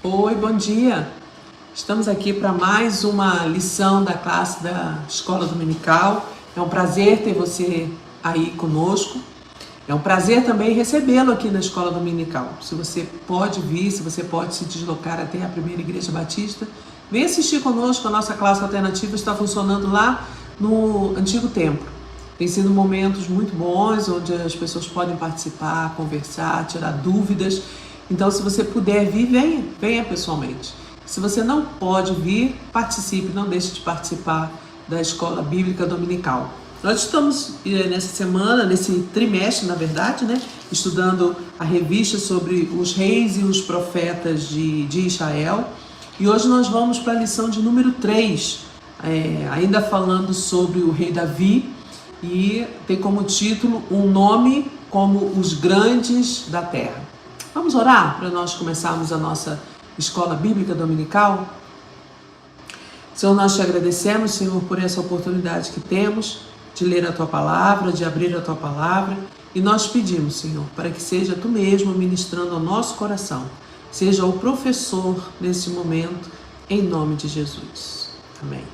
Oi, bom dia! Estamos aqui para mais uma lição da classe da Escola Dominical. É um prazer ter você aí conosco. É um prazer também recebê-lo aqui na Escola Dominical. Se você pode vir, se você pode se deslocar até a Primeira Igreja Batista, vem assistir conosco. A nossa classe alternativa está funcionando lá no Antigo Templo. Tem sido momentos muito bons, onde as pessoas podem participar, conversar, tirar dúvidas. Então, se você puder vir, venha pessoalmente. Se você não pode vir, participe, não deixe de participar da Escola Bíblica Dominical. Nós estamos nessa semana, nesse trimestre, na verdade, estudando a revista sobre os reis e os profetas de Israel. E hoje nós vamos para a lição de número 3, ainda falando sobre o rei Davi, e tem como título um nome como os grandes da terra. Vamos orar para nós começarmos a nossa Escola Bíblica Dominical? Senhor, nós te agradecemos, Senhor, por essa oportunidade que temos de ler a Tua Palavra, de abrir a Tua Palavra, e nós pedimos, Senhor, para que seja Tu mesmo ministrando ao nosso coração, seja o professor nesse momento, em nome de Jesus. Amém.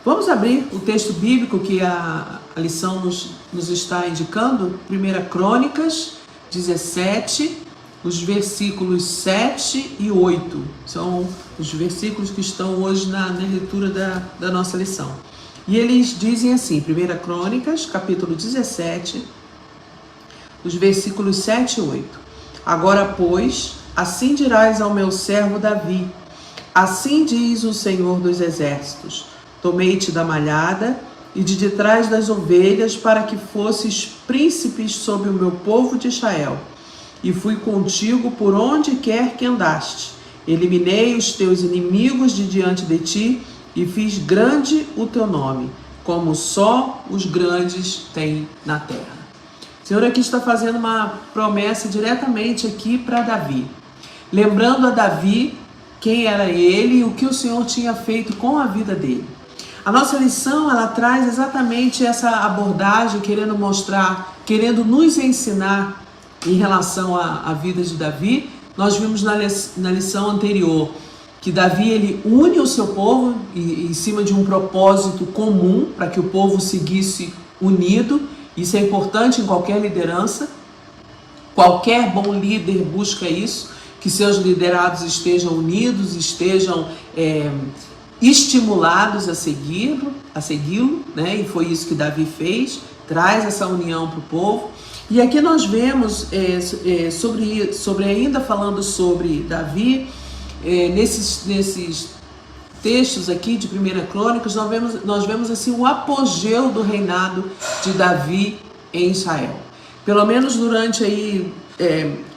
Vamos abrir o texto bíblico que a lição nos está indicando, 1 Crônicas 17, os versículos 7 e 8. São os versículos que estão hoje na leitura da nossa lição. E eles dizem assim, 1 Crônicas, capítulo 17, os versículos 7 e 8. Agora, pois, assim dirás ao meu servo Davi, assim diz o Senhor dos Exércitos, tomei-te da malhada e de detrás das ovelhas para que fosses príncipes sobre o meu povo de Israel. E fui contigo por onde quer que andaste. Eliminei os teus inimigos de diante de ti e fiz grande o teu nome, como só os grandes têm na terra. O Senhor aqui está fazendo uma promessa diretamente aqui para Davi. Lembrando a Davi quem era ele e o que o Senhor tinha feito com a vida dele. A nossa lição, ela traz exatamente essa abordagem, querendo mostrar, querendo nos ensinar em relação à vida de Davi. Nós vimos na lição anterior que Davi, ele une o seu povo em cima de um propósito comum, para que o povo seguisse unido. Isso é importante em qualquer liderança. Qualquer bom líder busca isso, que seus liderados estejam unidos, estejam estimulados a segui-lo, E foi isso que Davi fez, traz essa união para o povo. E aqui nós vemos, sobre ainda falando sobre Davi, nesses textos aqui de 1 Crônicas, nós vemos assim o apogeu do reinado de Davi em Israel. Pelo menos durante aí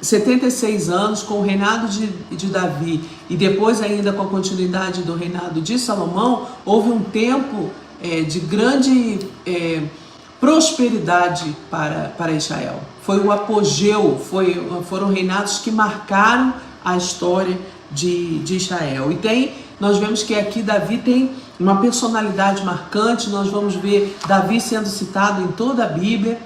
76 anos, com o reinado de Davi e depois ainda com a continuidade do reinado de Salomão, houve um tempo de grande prosperidade para Israel. Foi o apogeu, foram reinados que marcaram a história de Israel. E nós vemos que aqui Davi tem uma personalidade marcante. Nós vamos ver Davi sendo citado em toda a Bíblia,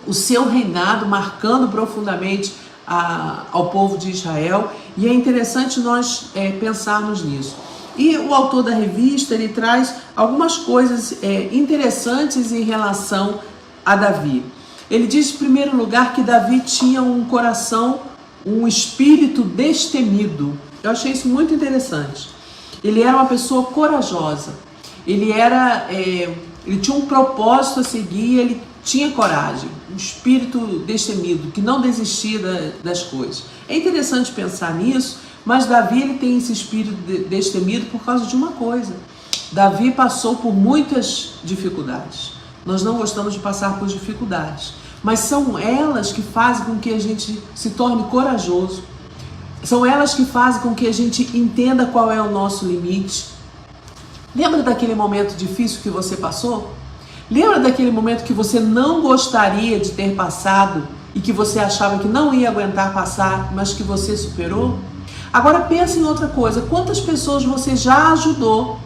o seu reinado marcando profundamente ao povo de Israel. E é interessante nós pensarmos nisso. E o autor da revista, ele traz algumas coisas interessantes em relação a Davi. Ele diz, em primeiro lugar, que Davi tinha um coração, um espírito destemido. Eu achei isso muito interessante. Ele era uma pessoa corajosa. Ele tinha um propósito a seguir, ele tinha coragem, um espírito destemido, que não desistia das coisas. É interessante pensar nisso. Mas Davi, ele tem esse espírito destemido por causa de uma coisa. Davi passou por muitas dificuldades. Nós não gostamos de passar por dificuldades, mas são elas que fazem com que a gente se torne corajoso. São elas que fazem com que a gente entenda qual é o nosso limite. Lembra daquele momento difícil que você passou? Lembra daquele momento que você não gostaria de ter passado e que você achava que não ia aguentar passar, mas que você superou? Agora pensa em outra coisa, quantas pessoas você já ajudou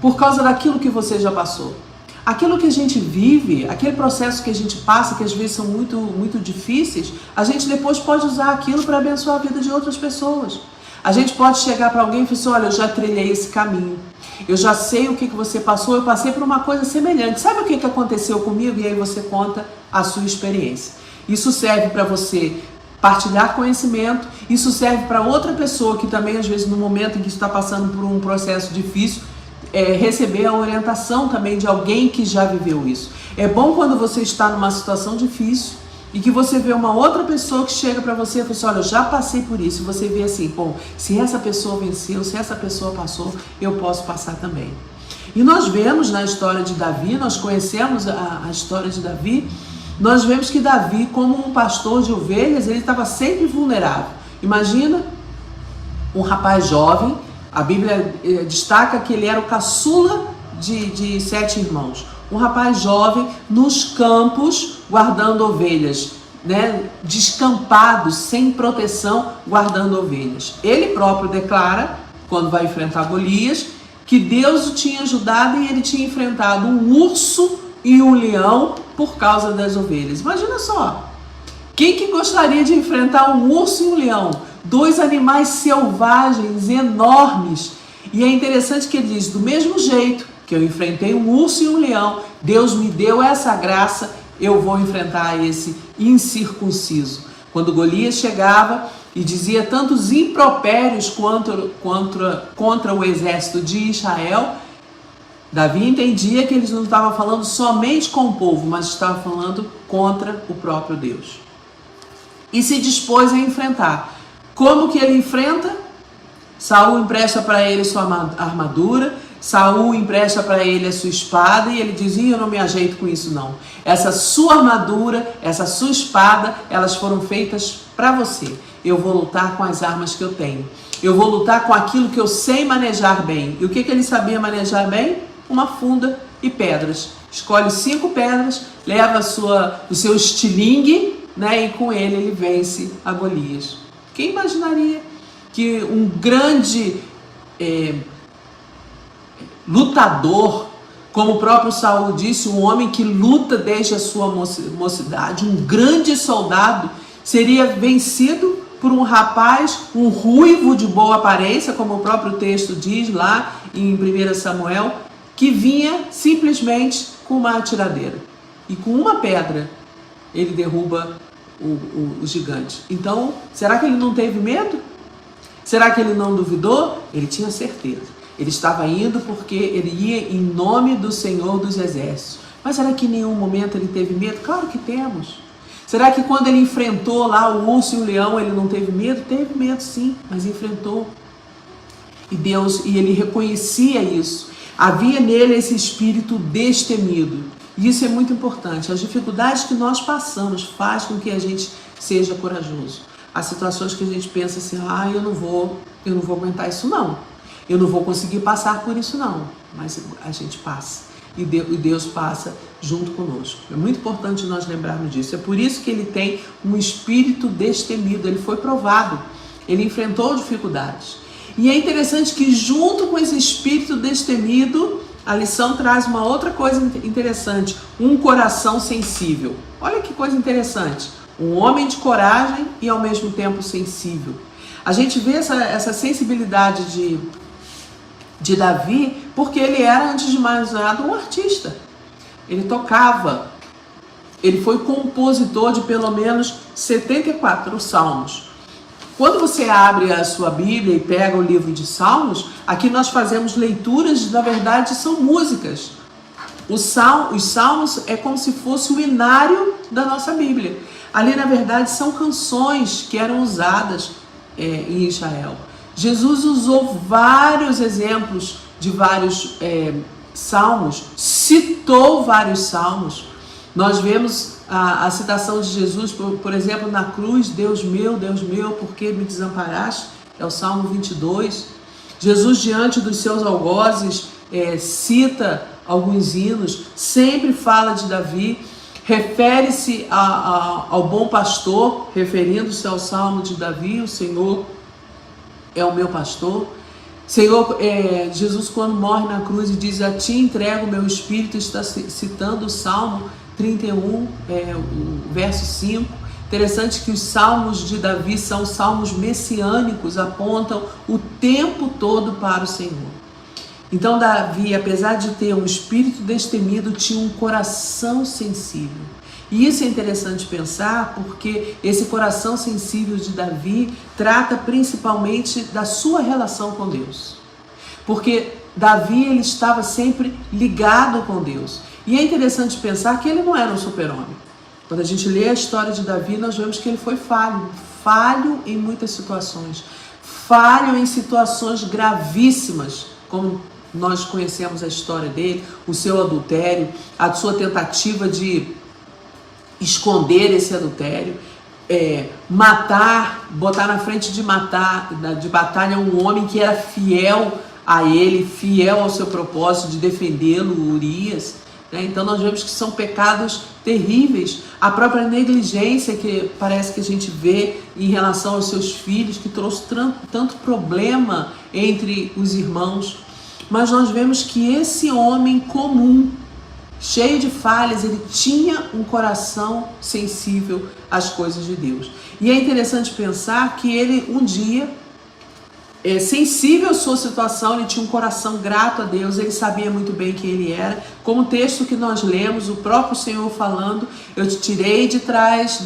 por causa daquilo que você já passou? Aquilo que a gente vive, aquele processo que a gente passa, que às vezes são muito, muito difíceis, a gente depois pode usar aquilo para abençoar a vida de outras pessoas. A gente pode chegar para alguém e falar assim, olha, eu já trilhei esse caminho, eu já sei o que você passou, eu passei por uma coisa semelhante. Sabe o que aconteceu comigo? E aí você conta a sua experiência. Isso serve para você partilhar conhecimento, isso serve para outra pessoa que também, às vezes, no momento em que está passando por um processo difícil, receber a orientação também de alguém que já viveu isso. É bom quando você está numa situação difícil e que você vê uma outra pessoa que chega para você e fala assim, olha, eu já passei por isso. E você vê assim, bom, se essa pessoa venceu, se essa pessoa passou, eu posso passar também. E nós vemos na história de Davi, nós conhecemos a história de Davi, nós vemos que Davi, como um pastor de ovelhas, ele estava sempre vulnerável. Imagina um rapaz jovem, a Bíblia destaca que ele era o caçula de 7 irmãos. Um rapaz jovem nos campos guardando ovelhas, né? Descampado, sem proteção, guardando ovelhas. Ele próprio declara, quando vai enfrentar Golias, que Deus o tinha ajudado e ele tinha enfrentado um urso e um leão por causa das ovelhas. Imagina só, quem que gostaria de enfrentar um urso e um leão? 2 animais selvagens, enormes. E é interessante que ele diz, do mesmo jeito que eu enfrentei um urso e um leão, Deus me deu essa graça, eu vou enfrentar esse incircunciso. Quando Golias chegava e dizia tantos impropérios contra o exército de Israel, Davi entendia que eles não estavam falando somente com o povo, mas estavam falando contra o próprio Deus. E se dispôs a enfrentar. Como que ele enfrenta? Saul empresta para ele sua armadura, Saul empresta para ele a sua espada e ele diz, eu não me ajeito com isso não. Essa sua armadura, essa sua espada, elas foram feitas para você. Eu vou lutar com as armas que eu tenho. Eu vou lutar com aquilo que eu sei manejar bem. E o que ele sabia manejar bem? Uma funda e pedras. Escolhe 5 pedras, leva o seu estilingue, né, e com ele vence a Golias. Quem imaginaria que um grande lutador, como o próprio Saul disse, um homem que luta desde a sua mocidade, um grande soldado, seria vencido por um rapaz, um ruivo de boa aparência, como o próprio texto diz lá em 1 Samuel, que vinha simplesmente com uma atiradeira. E com uma pedra ele derruba o gigante. Então, será que ele não teve medo? Será que ele não duvidou? Ele tinha certeza. Ele estava indo porque ele ia em nome do Senhor dos Exércitos. Mas será que em nenhum momento ele teve medo? Claro que temos. Será que quando ele enfrentou lá o urso e o leão, ele não teve medo? Teve medo sim, mas enfrentou. E ele reconhecia isso. Havia nele esse espírito destemido. E isso é muito importante. As dificuldades que nós passamos faz com que a gente seja corajoso. Há situações que a gente pensa assim, eu não vou aguentar isso não. Eu não vou conseguir passar por isso não. Mas a gente passa. E Deus passa junto conosco. É muito importante nós lembrarmos disso. É por isso que ele tem um espírito destemido. Ele foi provado. Ele enfrentou dificuldades. E é interessante que junto com esse espírito destemido, a lição traz uma outra coisa interessante. Um coração sensível. Olha que coisa interessante. Um homem de coragem e ao mesmo tempo sensível. A gente vê essa sensibilidade de Davi, porque ele era, antes de mais nada, um artista. Ele tocava. Ele foi compositor de pelo menos 74 salmos. Quando você abre a sua Bíblia e pega o livro de Salmos, aqui nós fazemos leituras, na verdade são músicas. Os salmos é como se fosse o inário da nossa Bíblia. Ali, na verdade, são canções que eram usadas em Israel. Jesus usou vários exemplos de vários salmos, citou vários salmos. Nós vemos a citação de Jesus, por exemplo, na cruz, Deus meu, por que me desamparaste? É o Salmo 22. Jesus, diante dos seus algozes, cita alguns hinos, sempre fala de Davi, refere-se ao bom pastor, referindo-se ao Salmo de Davi, o Senhor é o meu pastor. Senhor, Jesus quando morre na cruz e diz: a ti entrego o meu espírito, está citando o Salmo 31, o verso 5. Interessante que os salmos de Davi são salmos messiânicos, apontam o tempo todo para o Senhor. Então Davi, apesar de ter um espírito destemido, tinha um coração sensível. E isso é interessante pensar, porque esse coração sensível de Davi trata principalmente da sua relação com Deus. Porque Davi, ele estava sempre ligado com Deus. E é interessante pensar que ele não era um super-homem. Quando a gente lê a história de Davi, nós vemos que ele foi falho em muitas situações. Falho em situações gravíssimas, como nós conhecemos a história dele, o seu adultério, a sua tentativa de esconder esse adultério, botar na frente de batalha um homem que era fiel a ele, fiel ao seu propósito de defendê-lo, Urias. Então nós vemos que são pecados terríveis. A própria negligência que parece que a gente vê em relação aos seus filhos, que trouxe tanto problema entre os irmãos. Mas nós vemos que esse homem comum, cheio de falhas, ele tinha um coração sensível às coisas de Deus. E é interessante pensar que ele um dia, sensível à sua situação, ele tinha um coração grato a Deus, ele sabia muito bem quem ele era. Como o texto que nós lemos, o próprio Senhor falando: eu te tirei de trás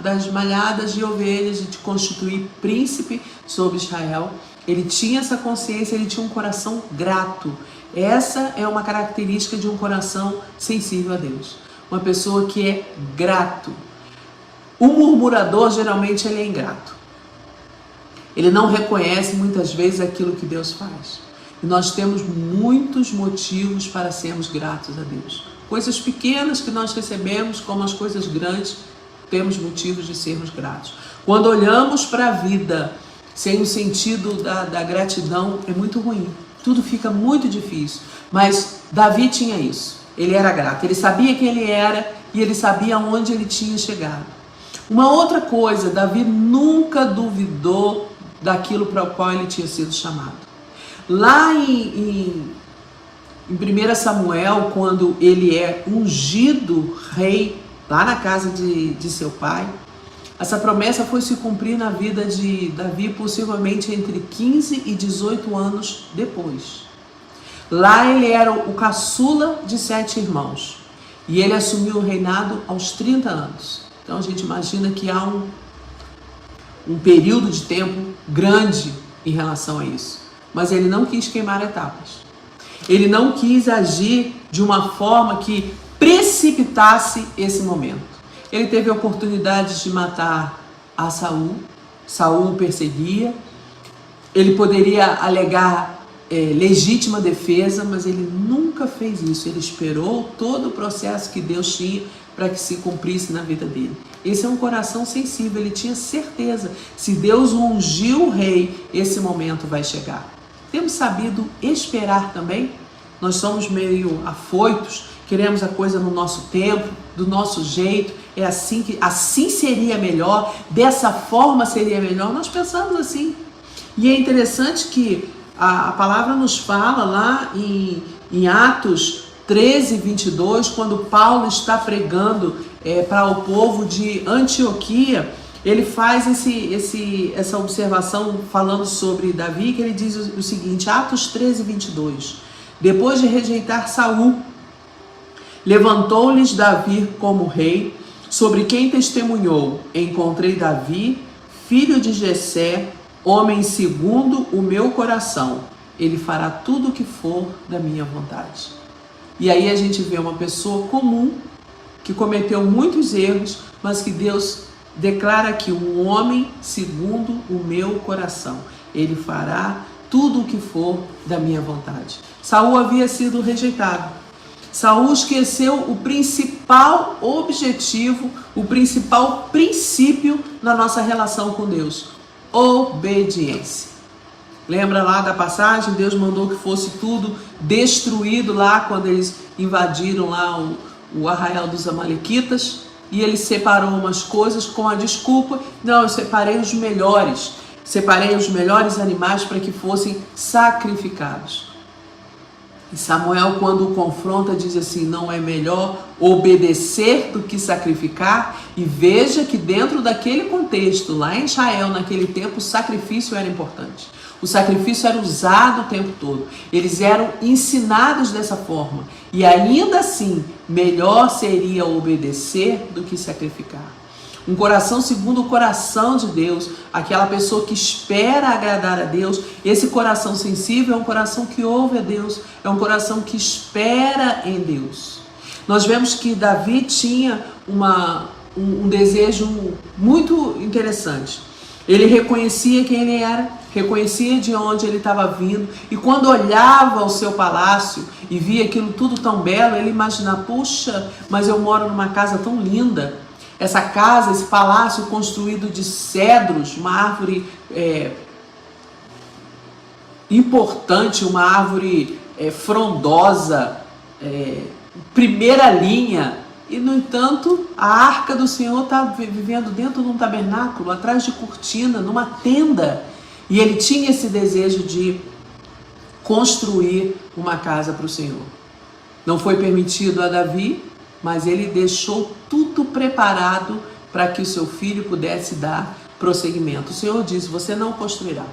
das malhadas de ovelhas e te constituí príncipe sobre Israel. Ele tinha essa consciência, ele tinha um coração grato. Essa é uma característica de um coração sensível a Deus. Uma pessoa que é grato. O murmurador, geralmente, ele é ingrato. Ele não reconhece muitas vezes aquilo que Deus faz. E nós temos muitos motivos para sermos gratos a Deus. Coisas pequenas que nós recebemos, como as coisas grandes, temos motivos de sermos gratos. Quando olhamos para a vida sem o sentido da gratidão, é muito ruim. Tudo fica muito difícil. Mas Davi tinha isso. Ele era grato. Ele sabia quem ele era e ele sabia onde ele tinha chegado. Uma outra coisa, Davi nunca duvidou daquilo para o qual ele tinha sido chamado. Lá em 1 Samuel, quando ele é ungido rei, lá na casa de seu pai, essa promessa foi se cumprir na vida de Davi possivelmente entre 15 e 18 anos depois. Lá ele era o caçula de 7 irmãos e ele assumiu o reinado aos 30 anos. Então a gente imagina que há um período de tempo grande em relação a isso. Mas ele não quis queimar etapas. Ele não quis agir de uma forma que precipitasse esse momento. Ele teve oportunidades de matar a Saul. Saul o perseguia. Ele poderia alegar legítima defesa, mas ele nunca fez isso. Ele esperou todo o processo que Deus tinha para que se cumprisse na vida dele. Esse é um coração sensível. Ele tinha certeza, se Deus ungiu o rei, esse momento vai chegar. Temos sabido esperar também. Nós somos meio afoitos, queremos a coisa no nosso tempo, do nosso jeito. É assim que assim seria melhor, dessa forma seria melhor. Nós pensamos assim. E é interessante que a palavra nos fala lá em Atos 13, 22, quando Paulo está pregando para o povo de Antioquia, ele faz essa observação falando sobre Davi, que ele diz o seguinte, Atos 13, 22. Depois de rejeitar Saul, levantou-lhes Davi como rei, sobre quem testemunhou: encontrei Davi, filho de Jessé, homem segundo o meu coração. Ele fará tudo o que for da minha vontade. E aí a gente vê uma pessoa comum, que cometeu muitos erros, mas que Deus declara aqui: um homem segundo o meu coração. Ele fará tudo o que for da minha vontade. Saul havia sido rejeitado. Saul esqueceu o principal objetivo, o principal princípio na nossa relação com Deus: obediência. Lembra lá da passagem? Deus mandou que fosse tudo destruído lá quando eles invadiram lá o arraial dos amalequitas, e ele separou umas coisas com a desculpa: não, eu separei os melhores. separei os melhores animais para que fossem sacrificados. E Samuel, quando o confronta, diz assim: não é melhor obedecer do que sacrificar? E veja que dentro daquele contexto, lá em Israel, naquele tempo, o sacrifício era importante. O sacrifício era usado o tempo todo. Eles eram ensinados dessa forma. E ainda assim, melhor seria obedecer do que sacrificar. Um coração segundo o coração de Deus, aquela pessoa que espera agradar a Deus, esse coração sensível é um coração que ouve a Deus, é um coração que espera em Deus. Nós vemos que Davi tinha um desejo muito interessante. Ele reconhecia quem ele era, reconhecia de onde ele estava vindo, e quando olhava o seu palácio e via aquilo tudo tão belo, ele imaginava: puxa, mas eu moro numa casa tão linda. Essa casa, esse palácio construído de cedros, uma árvore importante, uma árvore frondosa, primeira linha. E, no entanto, a arca do Senhor está vivendo dentro de um tabernáculo, atrás de cortina, numa tenda. E ele tinha esse desejo de construir uma casa para o Senhor. Não foi permitido a Davi, mas ele deixou tudo preparado para que o seu filho pudesse dar prosseguimento. O Senhor disse: você não construirá,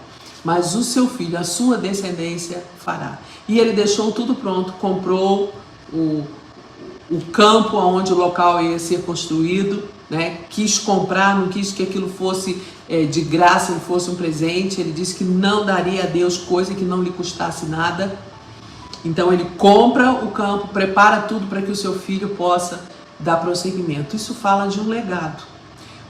mas o seu filho, a sua descendência, fará. E ele deixou tudo pronto, comprou o campo onde o local ia ser construído, né? Quis comprar, não quis que aquilo fosse de graça, não fosse um presente. Ele disse que não daria a Deus coisa que não lhe custasse nada. Então ele compra o campo, prepara tudo para que o seu filho possa dar prosseguimento. Isso fala de um legado.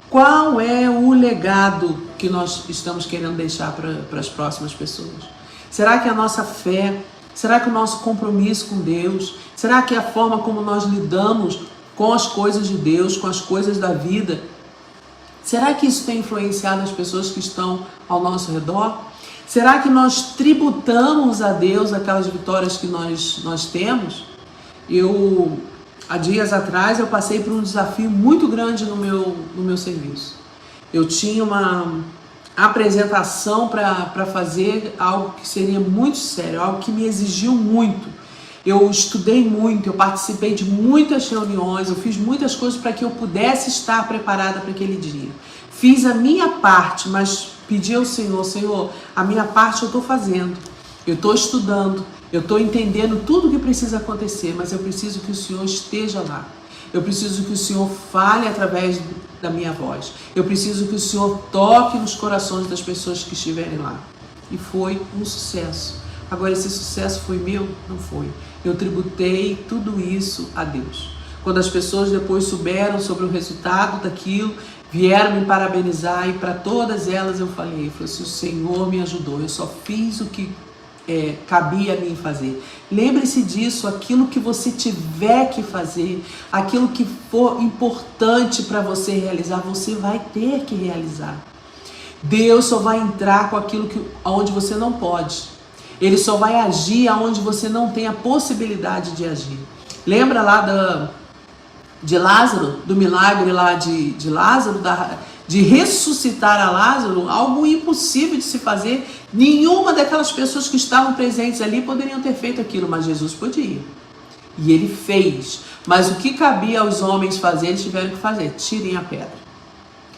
Qual é o legado que nós estamos querendo deixar para as próximas pessoas? Será que a nossa fé, será que o nosso compromisso com Deus, será que a forma como nós lidamos com as coisas de Deus, com as coisas da vida, será que isso tem influenciado as pessoas que estão ao nosso redor? Será que nós tributamos a Deus aquelas vitórias que nós temos? Há dias atrás, eu passei por um desafio muito grande no meu serviço. Eu tinha uma apresentação para fazer, algo que seria muito sério, algo que me exigiu muito. Eu estudei muito, eu participei de muitas reuniões, eu fiz muitas coisas para que eu pudesse estar preparada para aquele dia. Fiz a minha parte, mas pedi ao Senhor: Senhor, a minha parte eu estou fazendo, eu estou estudando, eu estou entendendo tudo o que precisa acontecer, mas eu preciso que o Senhor esteja lá. Eu preciso que o Senhor fale através da minha voz. Eu preciso que o Senhor toque nos corações das pessoas que estiverem lá. E foi um sucesso. Agora, esse sucesso foi meu? Não foi. Eu tributei tudo isso a Deus. Quando as pessoas depois souberam sobre o resultado daquilo, vieram me parabenizar, e para todas elas eu falei assim: o Senhor me ajudou, eu só fiz o que cabia a mim fazer. Lembre-se disso, aquilo que você tiver que fazer, aquilo que for importante para você realizar, você vai ter que realizar. Deus só vai entrar com aquilo onde você não pode. Ele só vai agir onde você não tem a possibilidade de agir. Lembra lá de Lázaro, do milagre lá de Lázaro, de ressuscitar a Lázaro? Algo impossível de se fazer. Nenhuma daquelas pessoas que estavam presentes ali poderiam ter feito aquilo, mas Jesus podia. E ele fez. Mas o que cabia aos homens fazer, eles tiveram que fazer: tirem a pedra.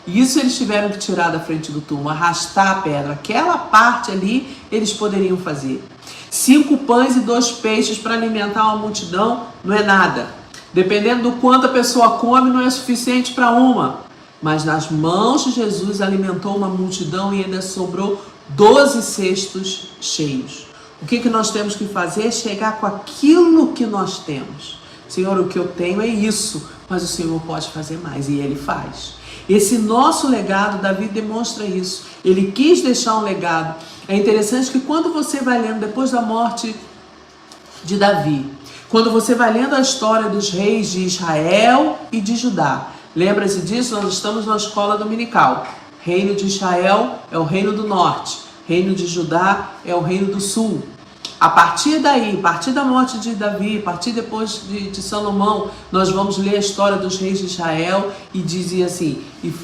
Isso eles tiveram que tirar da frente do túmulo, arrastar a pedra. Aquela parte ali eles poderiam fazer. 5 pães e 2 peixes para alimentar uma multidão não é nada. Dependendo do quanto a pessoa come, não é suficiente para uma. Mas nas mãos de Jesus alimentou uma multidão e ainda sobrou 12 cestos cheios. O que nós temos que fazer é chegar com aquilo que nós temos. Senhor, o que eu tenho é isso, mas o Senhor pode fazer mais, e Ele faz. Esse nosso legado, Davi demonstra isso. Ele quis deixar um legado. É interessante que quando você vai lendo depois da morte de Davi, quando você vai lendo a história dos reis de Israel e de Judá, lembra-se disso? Nós estamos na escola dominical. Reino de Israel é o reino do norte, reino de Judá é o reino do sul. A partir daí, a partir da morte de Davi, a partir depois de Salomão, nós vamos ler a história dos reis de Israel e dizia assim,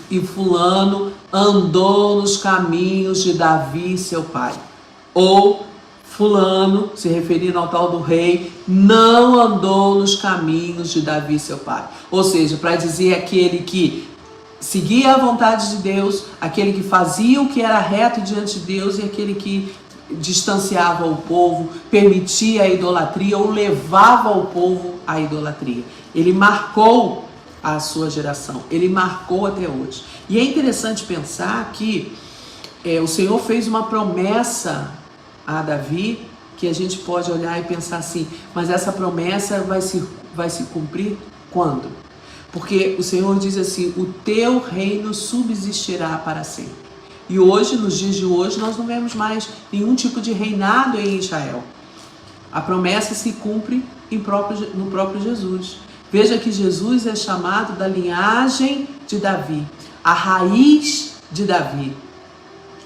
e fulano andou nos caminhos de Davi, seu pai. Ou fulano, se referindo ao tal do rei, não andou nos caminhos de Davi, seu pai. Ou seja, para dizer aquele que seguia a vontade de Deus, aquele que fazia o que era reto diante de Deus e aquele que distanciava o povo, permitia a idolatria ou levava o povo à idolatria. Ele marcou a sua geração, ele marcou até hoje. E é interessante pensar que o Senhor fez uma promessa a Davi, que a gente pode olhar e pensar assim, mas essa promessa vai se cumprir quando? Porque o Senhor diz assim, o teu reino subsistirá para sempre. E hoje, nos dias de hoje, nós não vemos mais nenhum tipo de reinado em Israel. A promessa se cumpre no próprio Jesus. Veja que Jesus é chamado da linhagem de Davi, a raiz de Davi,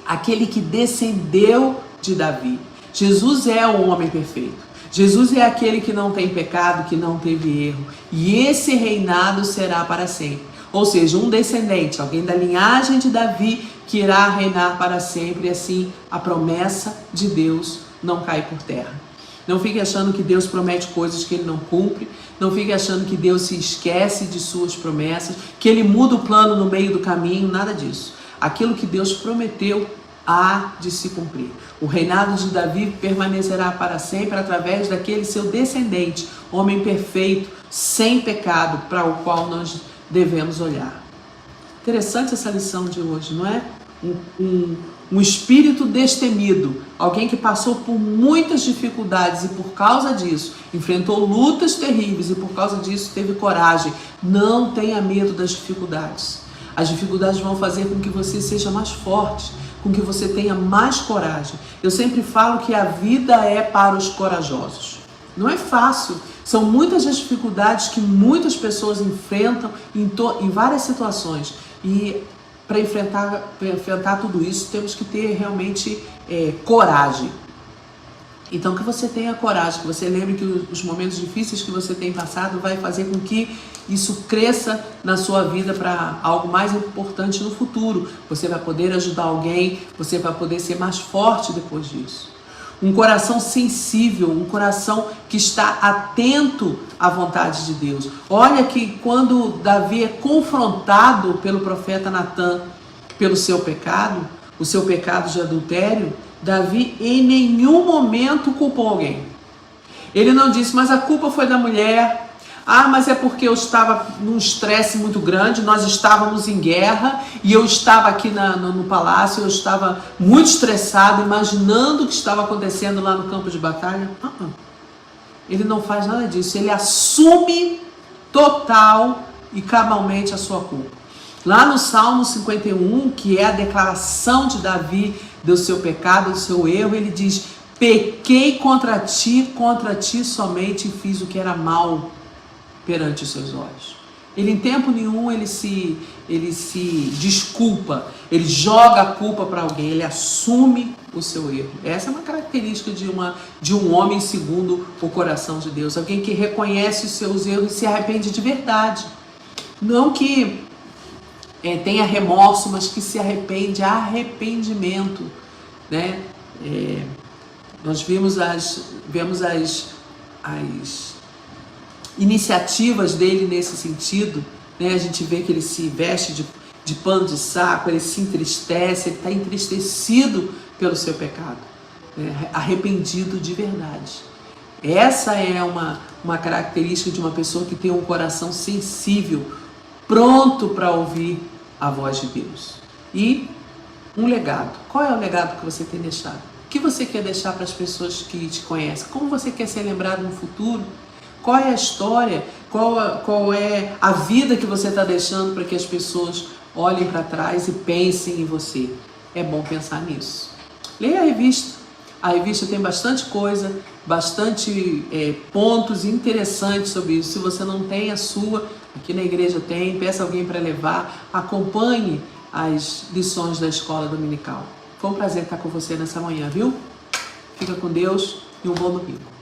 aquele que descendeu de Davi. Jesus é o homem perfeito. Jesus é aquele que não tem pecado, que não teve erro. E esse reinado será para sempre. Ou seja, um descendente, alguém da linhagem de Davi, que irá reinar para sempre. E assim, a promessa de Deus não cai por terra. Não fique achando que Deus promete coisas que Ele não cumpre. Não fique achando que Deus se esquece de suas promessas, que Ele muda o plano no meio do caminho, nada disso. Aquilo que Deus prometeu há de se cumprir. O reinado de Davi permanecerá para sempre através daquele seu descendente, homem perfeito, sem pecado, para o qual nós devemos olhar. Interessante essa lição de hoje, não é? Um espírito destemido, alguém que passou por muitas dificuldades e por causa disso enfrentou lutas terríveis e por causa disso teve coragem. Não tenha medo das dificuldades. As dificuldades vão fazer com que você seja mais forte, com que você tenha mais coragem. Eu sempre falo que a vida é para os corajosos. Não é fácil. São muitas as dificuldades que muitas pessoas enfrentam em várias situações. E para enfrentar tudo isso, temos que ter realmente coragem. Então, que você tenha coragem, que você lembre que os momentos difíceis que você tem passado vai fazer com que isso cresça na sua vida para algo mais importante no futuro. Você vai poder ajudar alguém, você vai poder ser mais forte depois disso. Um coração sensível, um coração que está atento à vontade de Deus. Olha que quando Davi é confrontado pelo profeta Natan pelo seu pecado, o seu pecado de adultério, Davi em nenhum momento culpou alguém. Ele não disse, mas a culpa foi da mulher. Ah, mas é porque eu estava num estresse muito grande, nós estávamos em guerra e eu estava aqui no palácio, eu estava muito estressado, imaginando o que estava acontecendo lá no campo de batalha. Ele não faz nada disso, ele assume total e cabalmente a sua culpa. Lá no Salmo 51, que é a declaração de Davi do seu pecado, do seu erro, ele diz, pequei contra ti somente e fiz o que era mal perante os seus olhos. Ele em tempo nenhum ele se desculpa, ele joga a culpa para alguém, ele assume o seu erro. Essa é uma característica de um homem segundo o coração de Deus, alguém que reconhece os seus erros e se arrepende de verdade. Não que tenha remorso, mas que se arrepende, arrependimento, né? Nós vemos as iniciativas dele nesse sentido, né? A gente vê que ele se veste de pano de saco, ele se entristece, ele está entristecido pelo seu pecado, né? Arrependido de verdade. Essa é uma característica de uma pessoa que tem um coração sensível, pronto para ouvir a voz de Deus. E um legado. Qual é o legado que você tem deixado? O que você quer deixar para as pessoas que te conhecem? Como você quer ser lembrado no futuro? Qual é a história? Qual é a vida que você está deixando para que as pessoas olhem para trás e pensem em você? É bom pensar nisso. Leia a revista. A revista tem bastante coisa, bastante pontos interessantes sobre isso. Se você não tem a sua, aqui na igreja tem, peça alguém para levar, acompanhe as lições da escola dominical. Foi um prazer estar com você nessa manhã, viu? Fica com Deus. e um bom domingo.